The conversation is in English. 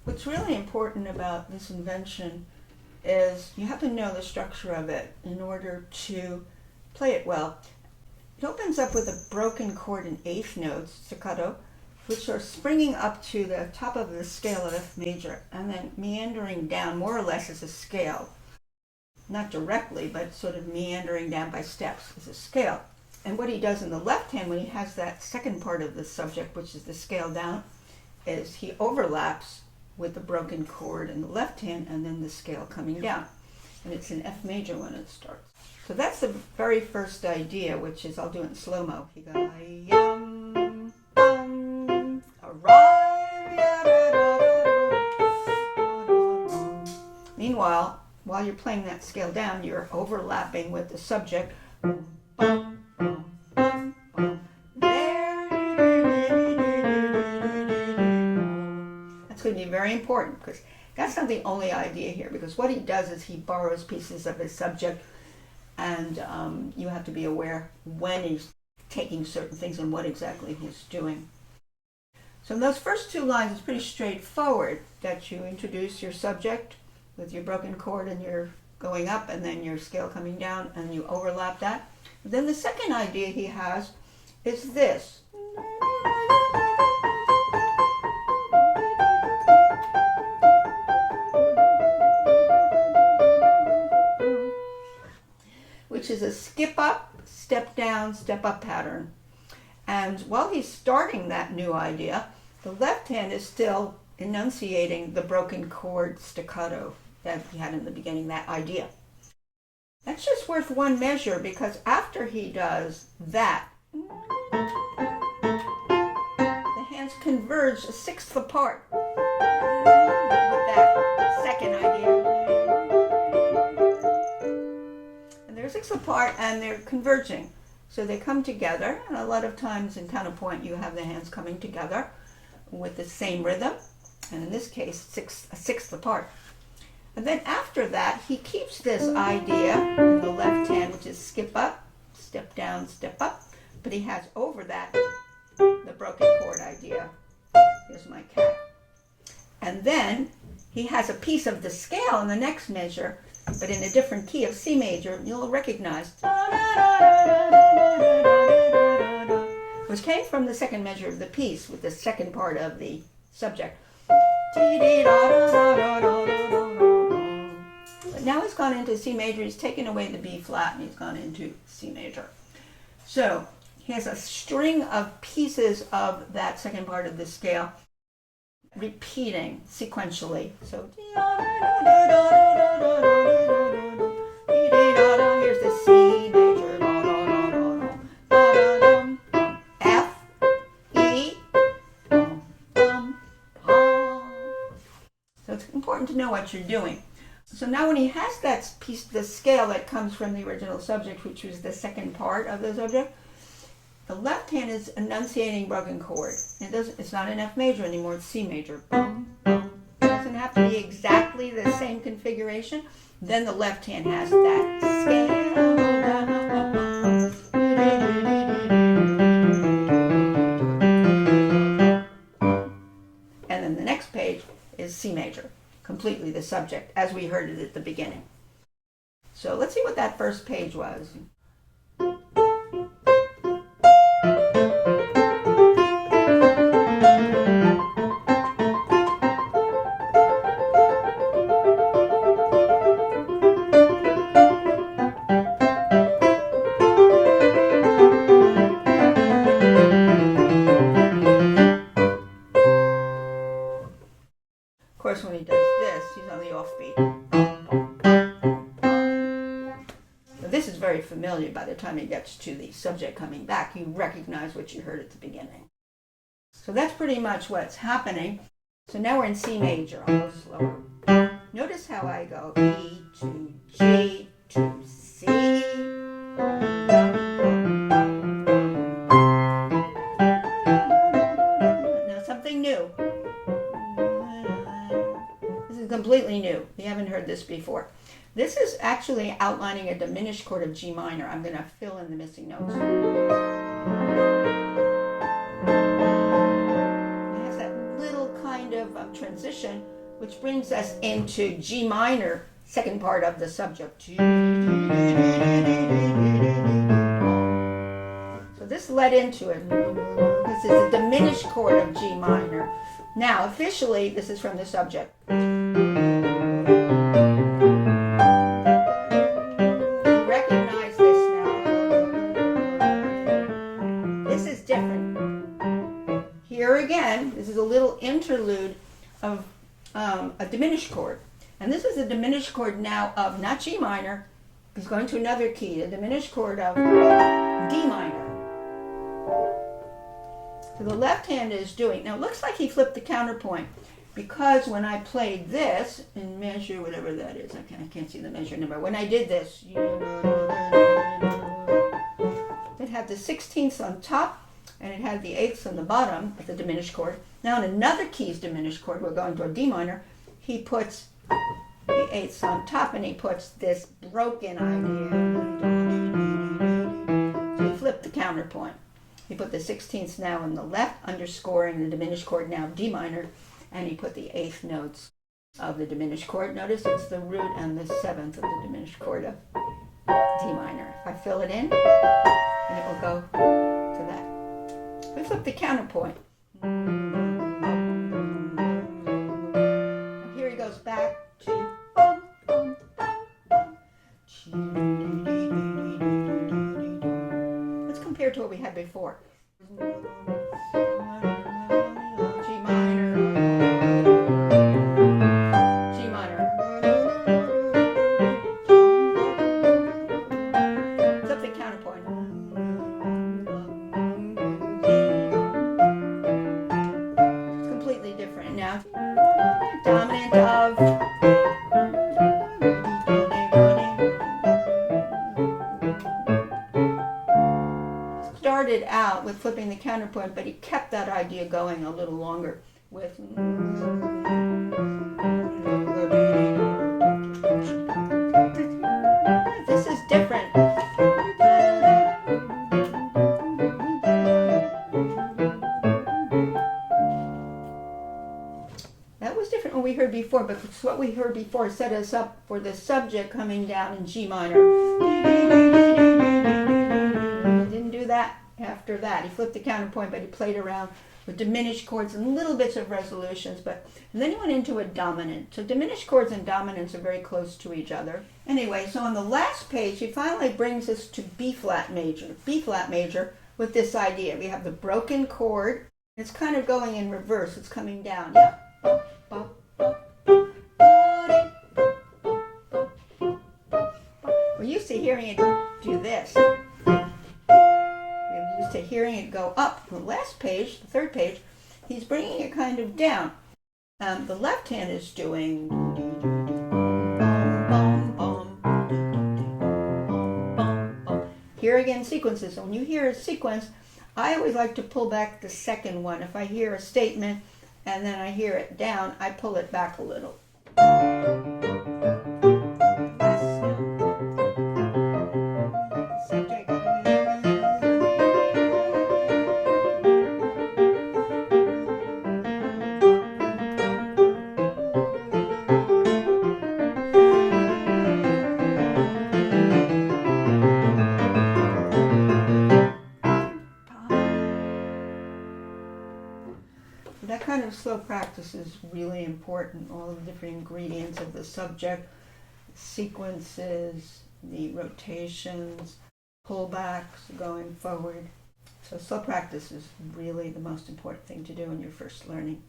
What's really important about this invention is you have to know the structure of it in order to play it well. It opens up with a broken chord in eighth notes, staccato, which are springing up to the top of the scale of F major and then meandering down more or less as a scale. Not directly, but sort of meandering down by steps as a scale. And what he does in the left hand when he has that second part of the subject, which is the scale down, is he overlaps with the broken chord in the left hand and then the scale coming down. And it's in F major when it starts. So that's the very first idea, which is, I'll do it in slow-mo. He goes, Meanwhile, while you're playing that scale down, you're overlapping with the subject. That's going to be very important because that's not the only idea here, because what he does is he borrows pieces of his subject, and you have to be aware when he's taking certain things and what exactly he's doing. So in those first two lines, it's pretty straightforward that you introduce your subject with your broken chord and your going up and then your scale coming down, and you overlap that. But then the second idea he has is this. Which is a skip up, step down, step up pattern. And while he's starting that new idea, the left hand is still enunciating the broken chord staccato that he had in the beginning, that idea. That's just worth one measure, because after he does that, the hands converge a sixth apart with that second idea. And they're a sixth apart and they're converging. So they come together, and a lot of times in counterpoint you have the hands coming together with the same rhythm, and in this case a sixth apart. And then after that, he keeps this idea in the left hand, which is skip up, step down, step up, but he has over that the broken chord idea. Here's my cat. And then he has a piece of the scale in the next measure, but in a different key of C major. You'll recognize, which came from the second measure of the piece with the second part of the subject. But now he's gone into C major, he's taken away the B flat, and he's gone into C major. So he has a string of pieces of that second part of the scale repeating sequentially. So here's the C major, F, E, so it's important to know what you're doing. So now when he has that piece, the scale that comes from the original subject, which was the second part of the subject, the left hand is enunciating broken chord. It's not in F major anymore, it's C major. It doesn't have to be exactly the same configuration. Then the left hand has that scale. And then the next page is C major, completely the subject, as we heard it at the beginning. So let's see what that first page was. Of course, when he does this, he's on the offbeat. Now, this is very familiar. By the time he gets to the subject coming back, you recognize what you heard at the beginning. So that's pretty much what's happening. So now we're in C major. I'll go slower. Notice how I go E to G to C. Now something new. Completely new. You haven't heard this before. This is actually outlining a diminished chord of G minor. I'm going to fill in the missing notes. It has that little kind of transition which brings us into G minor, second part of the subject. So this led into it. This is a diminished chord of G minor. Now, officially, this is from the subject. You recognize this now. This is different. Here again, this is a little interlude of a diminished chord. And this is a diminished chord now of not G minor, it's going to another key, a diminished chord of D minor. So the left hand is doing, now it looks like he flipped the counterpoint, because when I played this, in measure, whatever that is, I can't see the measure number, when I did this, it had the 16ths on top, and it had the 8ths on the bottom of the diminished chord. Now in another key's diminished chord, we're going to a D minor, he puts the 8ths on top, and he puts this broken idea. So he flipped the counterpoint. He put the 16ths now in the left, underscoring the diminished chord, now D minor, and he put the 8th notes of the diminished chord. Notice it's the root and the 7th of the diminished chord of D minor. If I fill it in, and it will go to that. We flip the counterpoint. And here he goes back to let's compare to what we had before. G minor, G minor. Flip the counterpoint. It's completely different now. Dominant of started out with flipping the counterpoint, but he kept that idea going a little longer with this is different. That was different when we heard before, but what we heard before set us up for the subject coming down in G minor. Didn't do that after that. He flipped the counterpoint, but he played around with diminished chords and little bits of resolutions, and then he went into a dominant. So diminished chords and dominants are very close to each other. Anyway, so on the last page, he finally brings us to B flat major. B flat major with this idea. We have the broken chord. It's kind of going in reverse. It's coming down. Yeah. We're used to hearing it do this. We're used to hearing it go up. The last page, the third page, he's bringing it kind of down. The left hand is doing. Here again, sequences. So when you hear a sequence, I always like to pull back the second one. If I hear a statement and then I hear it down, I pull it back a little. That kind of slow practice is really important. All the different ingredients of the subject, sequences, the rotations, pullbacks going forward. So slow practice is really the most important thing to do when you're first learning.